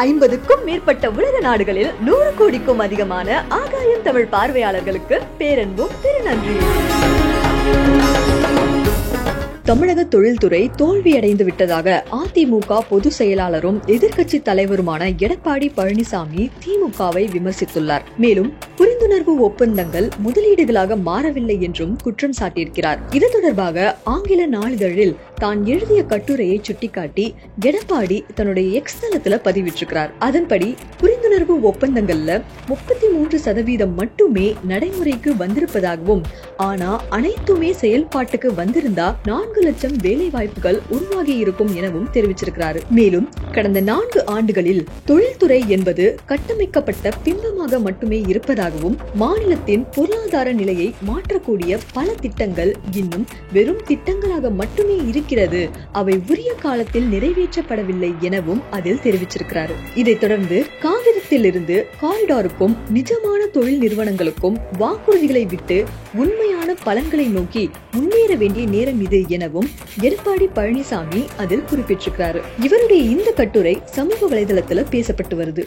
50க்கும் மேற்பட்ட உலக நாடுகளில் 100 கோடிக்கும் அதிகமான ஆகாயம் தமிழ் பார்வையாளர்களுக்கு பேரன்பும் திருநன்றி. தமிழக தொழில்துறை தோல்வியடைந்து விட்டதாக அதிமுக பொதுச் செயலாளரும் எதிர்க்கட்சி தலைவருமான எடப்பாடி பழனிசாமி திமுகவை விமர்சித்துள்ளார். மேலும் புரிந்துணர்வு ஒப்பந்தங்கள் முதலீடுகளாக மாறவில்லை என்றும் குற்றம் சாட்டியிருக்கிறார். இது தொடர்பாக ஆங்கில நாளிதழில் தான் எழுதிய கட்டுரையை சுட்டிக்காட்டி எடப்பாடி தன்னுடைய எக்ஸ் தளத்துல பதிவிட்டிருக்கிறார். அதன்படி புரிந்துணர்வு ஒப்பந்தங்கள்ல 33% மட்டுமே நடைமுறைக்கு வந்திருப்பதாகவும், ஆனா அனைத்துமே செயல்பாட்டுக்கு வந்திருந்தா 4 லட்சம் வேலை வாய்ப்புகள் உருவாகி இருக்கும் எனவும் தெரிவிச்சிருக்கிறார். மேலும் கடந்த 4 ஆண்டுகளில் தொழில்துறை என்பது கட்டமைக்கப்பட்ட பிம்பமாக மட்டுமே இருப்பதாகவும், மாநிலத்தின் பொருளாதார நிலையை மாற்றக்கூடிய பல திட்டங்கள் இன்னும் வெறும் திட்டங்களாக மட்டுமே இருக்கிறது, அவை உரிய காலத்தில் நிறைவேற்றப்படவில்லை எனவும் அதில் தெரிவிச்சிருக்கிறார். இதைத் தொடர்ந்து காவிரியில் இருந்து காரிடாருக்கும் நிஜமான தொழில் நிறுவனங்களுக்கும் வாக்குறுதிகளை விட்டு உண்மையான பலன்களை நோக்கி முன்னேற வேண்டிய நேரம் இது எனவும் எடப்பாடி பழனிசாமி அதில் குறிப்பிட்டிருக்கிறார். இவருடைய இந்த கட்டுரை சமூக வலைதளத்துல பேசப்பட்டு வருது.